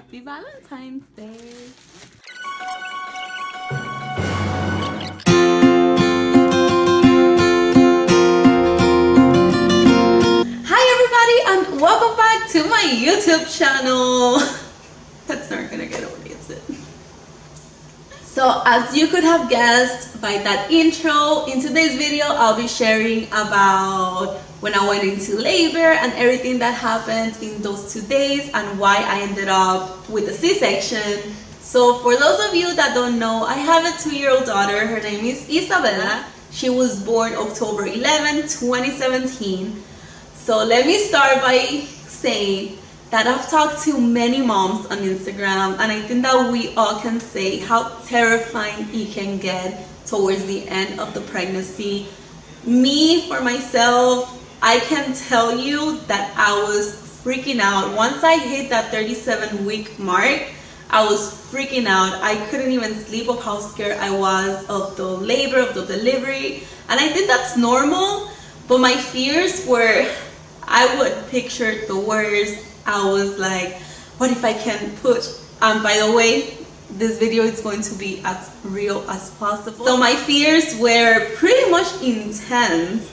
Happy Valentine's Day. Hi everybody and welcome back to my YouTube channel. That's not gonna get audience it. So as you could have guessed by that intro, in today's video I'll be sharing about when I went into labor and everything that happened in those 2 days and why I ended up with a C-section. So for those of you that don't know, I have a 2-year-old daughter. Her name is Isabella. She was born October 11, 2017. So let me start by saying that I've talked to many moms on Instagram, and I think that we all can say how terrifying it can get towards the end of the pregnancy. Me, for myself, I can tell you that I was freaking out. Once I hit that 37-week mark, I was freaking out. I couldn't even sleep of how scared I was of the labor, of the delivery. And I think that's normal, but my fears were, I would picture the worst. I was like, what if I can put, by the way, this video is going to be as real as possible. So my fears were pretty much intense.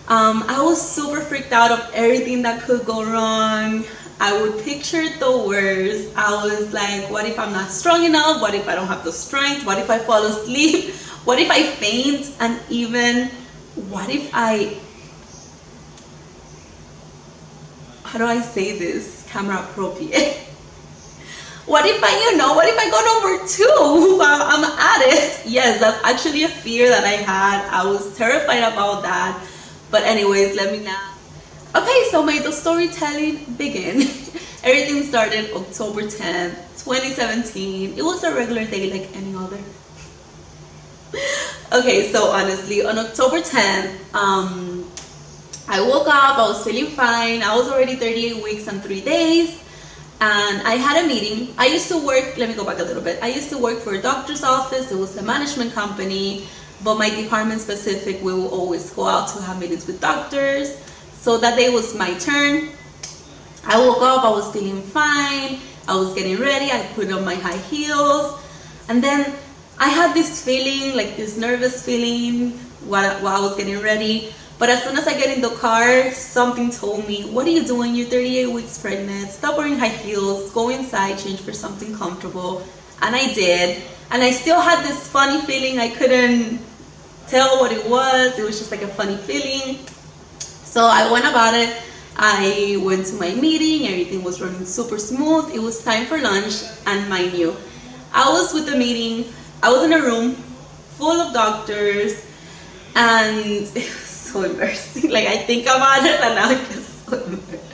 I was super freaked out of everything that could go wrong. I would picture the worst. I was like, what if I'm not strong enough? What if I don't have the strength? What if I fall asleep? What if I faint? And even, what if I, how do I say this camera appropriate? What if what if I go number 2 while I'm at it? Yes, that's actually a fear that I had. I was terrified about that. But anyways, let me now. Okay, so may the storytelling begin. Everything started October 10th, 2017. It was a regular day like any other. Okay, so honestly, on October 10th, I woke up, I was feeling fine. I was already 38 weeks and 3 days. And I had a meeting. I used to work, let me go back a little bit. I used to work for a doctor's office. It was a management company. But my department specific, we will always go out to have meetings with doctors. So that day was my turn. I woke up, I was feeling fine. I was getting ready. I put on my high heels. And then I had this feeling, like this nervous feeling while I was getting ready. But as soon as I get in the car, something told me, what are you doing? You're 38 weeks pregnant. Stop wearing high heels. Go inside, change for something comfortable. And I did. And I still had this funny feeling. I couldn't tell what it was. It was just like a funny feeling. So I went about it. I went to my meeting. Everything was running super smooth. It was time for lunch. And mind you, I was with the meeting. I was in a room full of doctors. And it was so embarrassing. Like I think about it and now I get so embarrassed.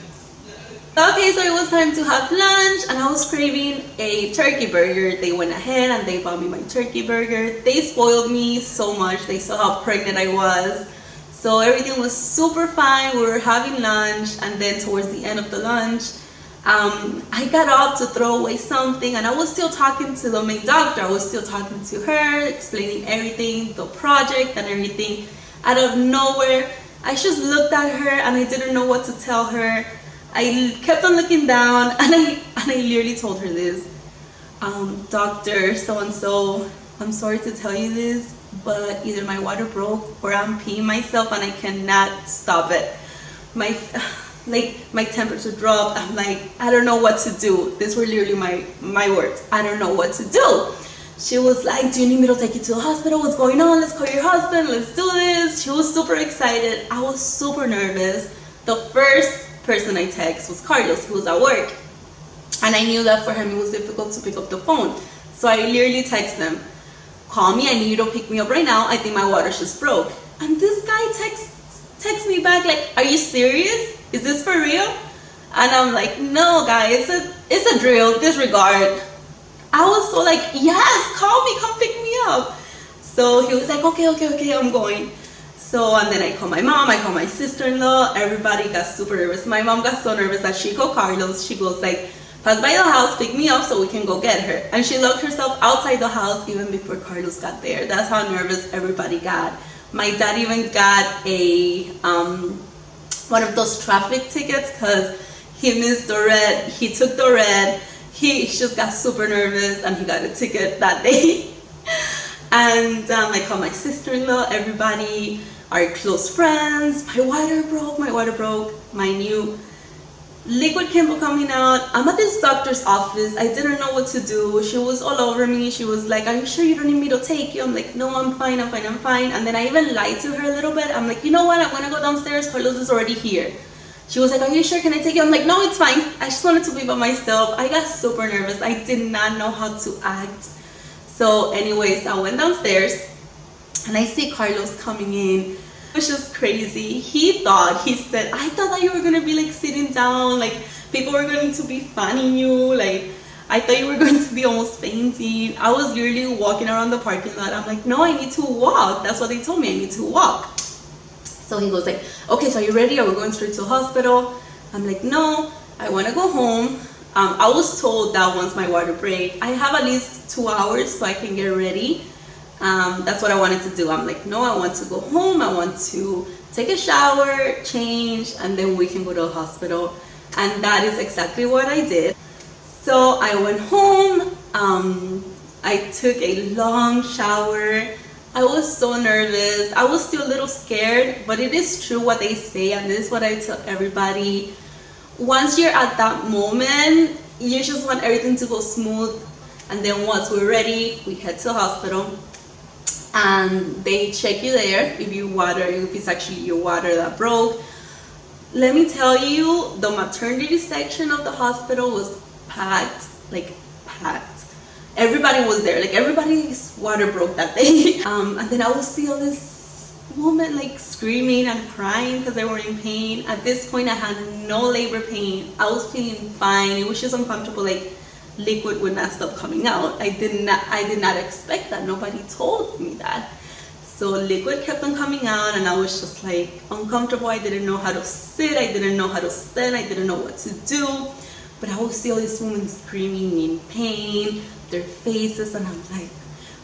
Okay, so it was time to have lunch and I was craving a turkey burger. They went ahead and they bought me my turkey burger. They spoiled me so much. They saw how pregnant I was. So everything was super fine. We were having lunch, and then towards the end of the lunch, I got up to throw away something, and I was still talking to the main doctor. I was still talking to her, explaining everything, the project and everything. Out of nowhere, I just looked at her and I didn't know what to tell her. I kept on looking down and I literally told her this. Doctor so-and-so, I'm sorry to tell you this, but either my water broke or I'm peeing myself and I cannot stop it. My temperature dropped. I'm like, I don't know what to do. These were literally my words. I don't know what to do. She was like, do you need me to take you to the hospital? What's going on? Let's call your husband. Let's do this. She was super excited. I was super nervous. The first person I texted was Carlos, who was at work. And I knew that for him it was difficult to pick up the phone. So I literally texted him, call me, I need you to pick me up right now. I think my water just broke. And this guy texts me back like, are you serious? Is this for real? And I'm like, no guy, it's a drill, disregard. I was so like, yes, call me, come pick me up. So he was like, okay, I'm going. So, and then I called my mom, I called my sister-in-law, everybody got super nervous. My mom got so nervous that she called Carlos. She goes like, pass by the house, pick me up so we can go get her. And she locked herself outside the house even before Carlos got there. That's how nervous everybody got. My dad even got a, one of those traffic tickets because he missed the red. He took the red. he just got super nervous and he got a ticket that day. And I called my sister-in-law, everybody, our close friends. My water broke. My new liquid kept coming out. I'm at this doctor's office. I didn't know what to do. She was all over me. She was like, are you sure you don't need me to take you? I'm like, no, I'm fine. And then I even lied to her a little bit. I'm like, you know what? I'm gonna go downstairs. Carlos is already here. She was like, are you sure? Can I take you? I'm like, no, it's fine. I just wanted to be by myself. I got super nervous. I did not know how to act. So anyways, I went downstairs and I see Carlos coming in. It was just crazy. He said, I thought that you were going to be like sitting down, like people were going to be fanning you, like I thought you were going to be almost fainting. I was literally walking around the parking lot. I'm like, no, I need to walk. That's what they told me, I need to walk. So he goes like, okay, so are you ready? Are we going straight to the hospital? I'm like, no, I want to go home. I was told that once my water break, I have at least 2 hours so I can get ready. That's what I wanted to do. I'm like, no, I want to go home. I want to take a shower, change, and then we can go to the hospital. And that is exactly what I did. So I went home. I took a long shower. I was so nervous. I was still a little scared, but it is true what they say, and this is what I tell everybody. Once you're at that moment, you just want everything to go smooth. And then once we're ready, we head to the hospital. And they check you there if it's actually your water that broke. Let me tell you, the maternity section of the hospital was packed, like packed. Everybody was there, like everybody's water broke that day. And then I would see all this woman like screaming and crying because they were in pain. At this point, I had no labor pain. I was feeling fine. It was just uncomfortable, like liquid would not stop coming out. I did not expect that. Nobody told me that. So liquid kept on coming out and I was just like uncomfortable. I didn't know how to sit. I didn't know how to stand. I didn't know what to do. But I would see all these women screaming in pain, their faces, and I'm like,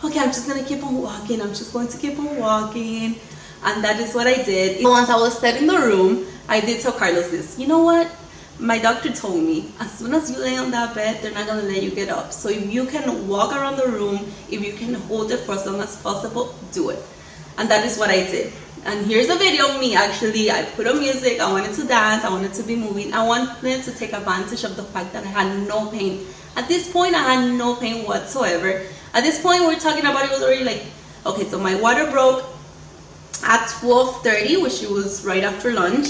okay, I'm just gonna keep on walking. I'm just going to keep on walking. And that is what I did. Once I was set in the room, I did tell Carlos this. You know what? My doctor told me, as soon as you lay on that bed, they're not gonna let you get up. So if you can walk around the room, if you can hold it for as long as possible, do it. And that is what I did. And here's a video of me actually. I put on music, I wanted to dance, I wanted to be moving. I wanted to take advantage of the fact that I had no pain. At this point, I had no pain whatsoever. At this point, we're talking about, it was already like, okay, so my water broke at 12:30, which was right after lunch.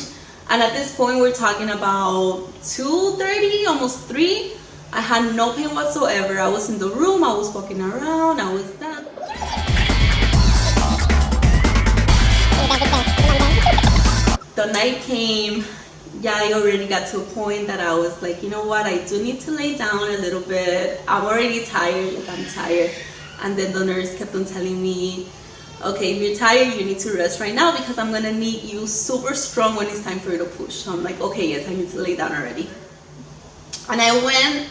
And at this point, we're talking about 2:30, almost 3. I had no pain whatsoever. I was in the room, I was walking around, I was done. The night came. Yeah, I already got to a point that I was like, you know what, I do need to lay down a little bit. I'm already tired, like I'm tired. And then the nurse kept on telling me, okay, if you're tired, you need to rest right now because I'm gonna need you super strong when it's time for you to push. So I'm like, okay, yes, I need to lay down already. And I went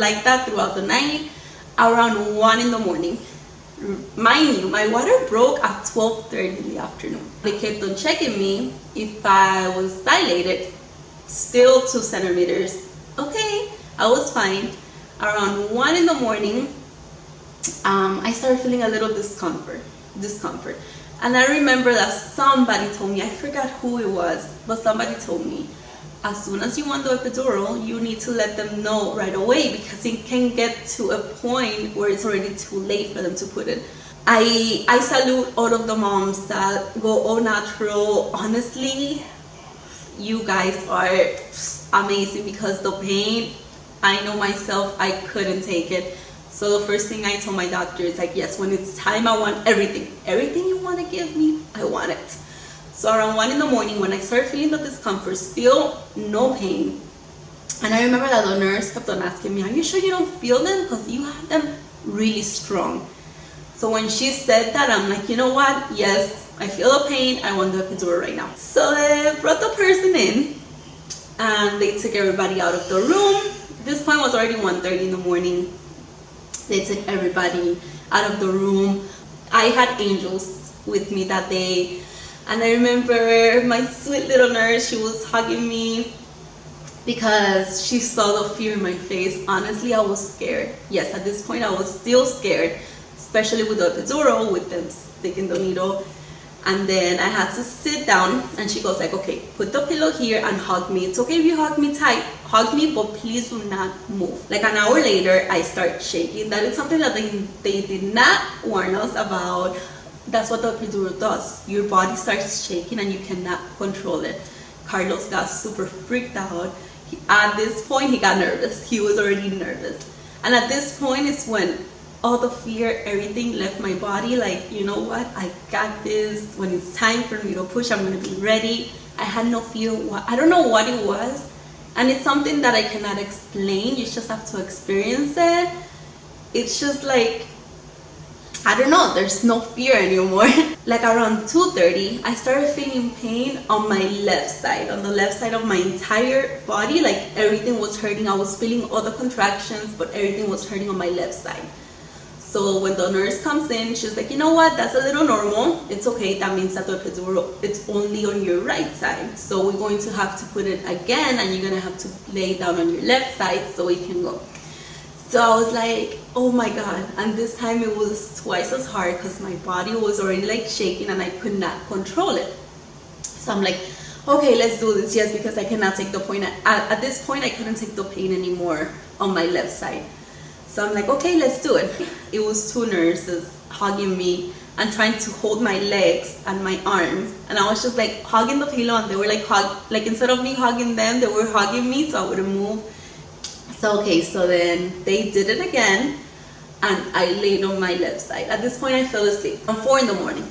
like that throughout the night, around 1 in the morning. Mind you, my water broke at 12:30 in the afternoon. They kept on checking me if I was dilated, still 2 centimeters. Okay, I was fine. Around 1 in the morning, I started feeling a little discomfort. And I remember that somebody told me, I forgot who it was, but somebody told me, as soon as you want the epidural, you need to let them know right away because it can get to a point where it's already too late for them to put it. I salute all of the moms that go all natural. Honestly, you guys are amazing because the pain, I know myself, I couldn't take it. So the first thing I told my doctor is like, yes, when it's time, I want everything. Everything you want to give me, I want it. So around 1 in the morning, when I started feeling the discomfort, still no pain. And I remember that the nurse kept on asking me, are you sure you don't feel them? Because you have them really strong. So when she said that, I'm like, you know what? Yes, I feel the pain. I want the epidural right now. So they brought the person in and they took everybody out of the room. This point was already 1:30 in the morning. They took everybody out of the room. I had angels with me that day. And I remember my sweet little nurse, she was hugging me. because she saw the fear in my face. Honestly, I was scared. Yes, at this point I was still scared, especially with the epidural, with them sticking the needle. And then I had to sit down, and she goes like, okay, put the pillow here and hug me. It's okay if you hug me tight, hug me, but please do not move. Like an hour later, I start shaking. That is something that they did not warn us about. That's what the epidural does. Your body starts shaking and you cannot control it. Carlos got super freaked out. At this point, he got nervous. He was already nervous. And at this point is when all the fear, everything left my body. Like, you know what? I got this. When it's time for me to push, I'm going to be ready. I had no fear. I don't know what it was. And it's something that I cannot explain. You just have to experience it. It's just like, I don't know, there's no fear anymore. Like around 2:30, I started feeling pain on my left side, on the left side of my entire body. Like everything was hurting. I was feeling all the contractions, but everything was hurting on my left side. So when the nurse comes in, she's like, you know what, that's a little normal. It's okay, that means that the epidural, it's only on your right side. So we're going to have to put it again, and you're gonna have to lay down on your left side so we can go. So I was like, oh my God. And this time it was twice as hard because my body was already like shaking and I could not control it. So I'm like, okay, let's do this. Yes, because I cannot take the pain. At this point, I couldn't take the pain anymore on my left side. So I'm like, okay, let's do it. It was two nurses hugging me and trying to hold my legs and my arms. And I was just like hugging the pillow, and they were like instead of me hugging them, they were hugging me so I wouldn't move. So okay, so then they did it again, and I laid on my left side. At this point, I fell asleep. At 4 in the morning,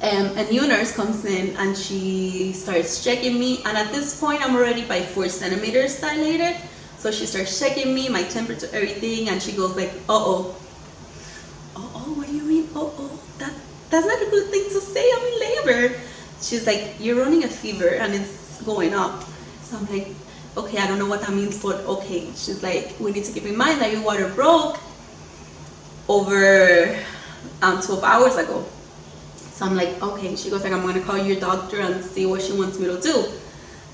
a new nurse comes in and she starts checking me. And at this point, I'm already by 4 centimeters dilated. So she starts checking me, my temperature, everything, and she goes like, "Uh-oh, uh-oh, what do you mean? Uh-oh, that's not a good thing to say. I'm in labor." She's like, "You're running a fever and it's going up." So I'm like, okay, I don't know what that means, but okay. She's like, we need to keep in mind that your water broke over 12 hours ago. So I'm like, okay. She goes like, I'm gonna call your doctor and see what she wants me to do.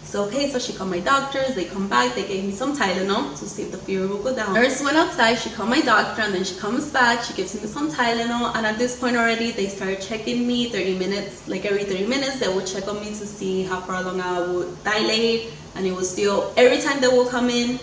So okay, so she called my doctors, they come back, they gave me some Tylenol to see if the fever will go down. Nurse went outside, she called my doctor, and then she comes back, she gives me some Tylenol, and at this point already, they started checking me 30 minutes, like every 30 minutes, they would check on me to see how far along I would dilate, and it was still, every time they will come in,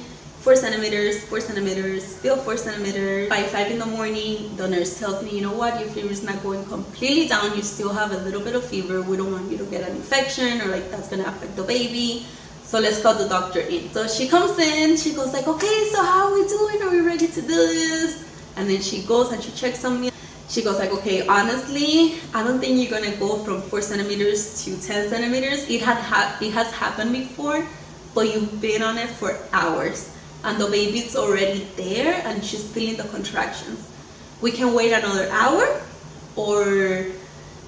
4 centimeters, 4 centimeters, still 4 centimeters. By 5 in the morning, the nurse tells me, you know what, your fever is not going completely down, you still have a little bit of fever, we don't want you to get an infection, or like that's gonna affect the baby, so let's call the doctor in. So she comes in, she goes like, okay, so how are we doing, are we ready to do this? And then she goes and she checks on me. She goes like, okay, honestly, I don't think you're gonna go from 4 centimeters to 10 centimeters. It has happened before, but you've been on it for hours. And the baby's already there and she's feeling the contractions. We can wait another hour, or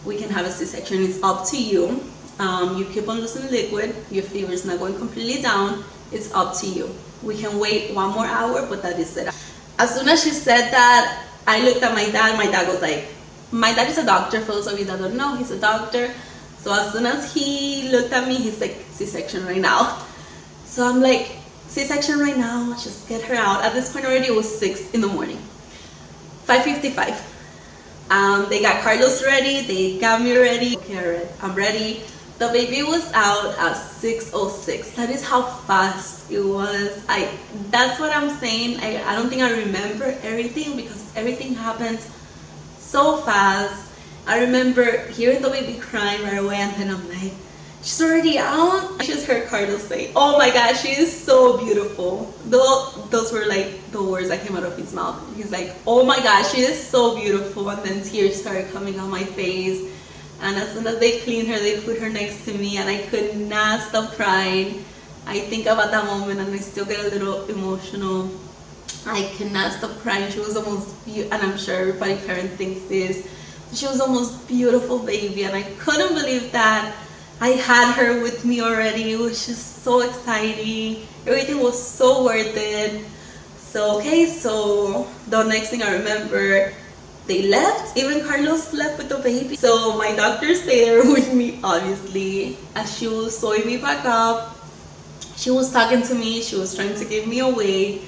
we can have a C-section. It's up to you. You keep on losing liquid, your fever is not going completely down, it's up to you. We can wait 1 more hour, but that is it. As soon as she said that, I looked at my dad was like, my dad is a doctor, for those of you that don't know, he's a doctor. So as soon as he looked at me, he's like, C-section right now. So I'm like, C-section right now, just get her out. At this point already, it was 6 in the morning. 5:55. They got Carlos ready, they got me ready. Okay, I'm ready. The baby was out at 6:06. That is how fast it was. That's what I'm saying. I don't think I remember everything because everything happened so fast. I remember hearing the baby crying right away, and then I'm like, she's already out. I just heard Carlos say, oh my God, she is so beautiful. Those were like the words that came out of his mouth. He's like, oh my God, she is so beautiful. And then tears started coming on my face. And as soon as they cleaned her, they put her next to me, and I could not stop crying. I think about that moment and I still get a little emotional. I cannot stop crying. She was the most beautiful, and I'm sure everybody parent thinks this. She was the most beautiful baby, and I couldn't believe that I had her with me already. It was just so exciting. Everything was so worth it. So okay, so the next thing I remember, they left. Even Carlos left with the baby. So my doctor's there with me, obviously. As she was sewing me back up, She was talking to me, she was trying to give me away,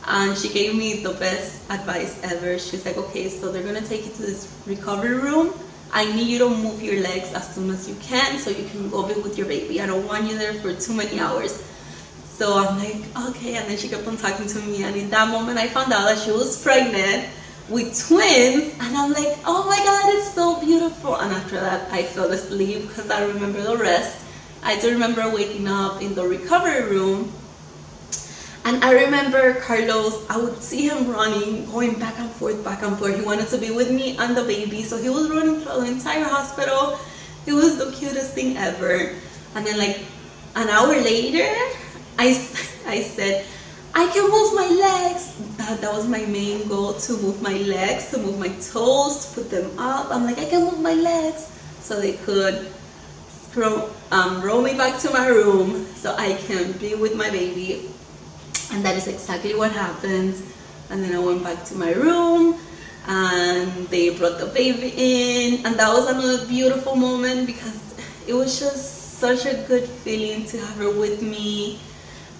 and she gave me the best advice ever. She's like, okay, so they're gonna take you to this recovery room. I need you to move your legs as soon as you can so you can go be with your baby. I don't want you there for too many hours. So I'm like, okay, and then she kept on talking to me, and in that moment I found out that she was pregnant with twins, and I'm like, oh my god, it's so beautiful. And after that I fell asleep because I remember the rest. I do remember waking up in the recovery room, and I remember Carlos, I would see him running, going back and forth, back and forth. He wanted to be with me and the baby, so he was running through the entire hospital. It was the cutest thing ever. And then like an hour later, I said, I can move my legs. That was my main goal, to move my legs, to move my toes, to put them up. I'm like, I can move my legs. So they could roll me back to my room so I can be with my baby. And that is exactly what happened. And then I went back to my room, and they brought the baby in, and that was another beautiful moment because it was just such a good feeling to have her with me.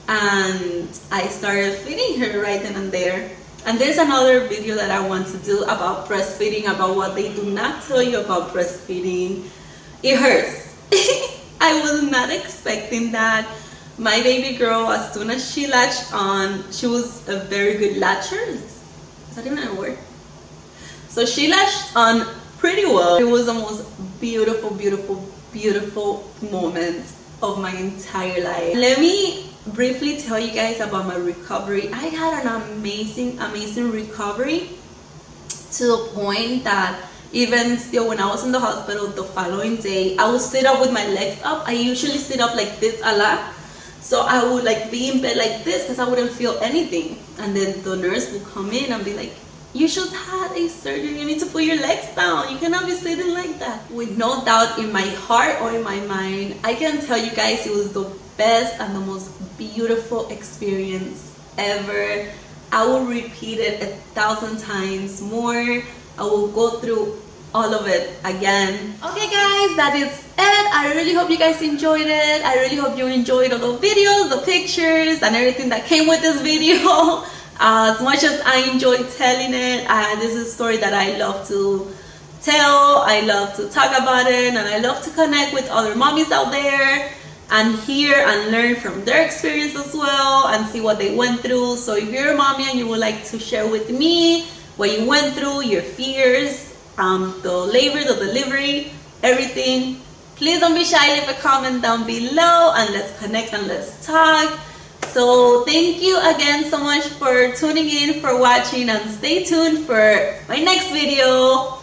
And I started feeding her right then and there. And there's another video that I want to do about breastfeeding, about what they do not tell you about breastfeeding. It hurts. I was not expecting that. My baby girl, as soon as she latched on, she was a very good latcher. Is that even a word? So she latched on pretty well. It was the most beautiful, beautiful, beautiful moment of my entire life. Let me briefly tell you guys about my recovery. I had an amazing, amazing recovery, to the point that even still when I was in the hospital the following day, I would sit up with my legs up. I usually sit up like this a lot. So I would like be in bed like this because I wouldn't feel anything. And then the nurse would come in and be like, you should have a surgery, you need to put your legs down, you cannot be sitting like that. With no doubt in my heart or in my mind, I can tell you guys it was the best and the most beautiful experience ever. I will repeat it 1,000 times more. I will go through all of it again. Okay guys, that is it. I really hope you guys enjoyed it. I really hope you enjoyed all the videos, the pictures, and everything that came with this video. As much as I enjoyed telling it, this is a story that I love to tell. I love to talk about it, and I love to connect with other mommies out there and hear and learn from their experience as well, and see what they went through. So if you're a mommy and you would like to share with me what you went through, your fears, the labor, the delivery, everything, please don't be shy, leave a comment down below and let's connect and let's talk. So thank you again so much for tuning in, for watching, and stay tuned for my next video.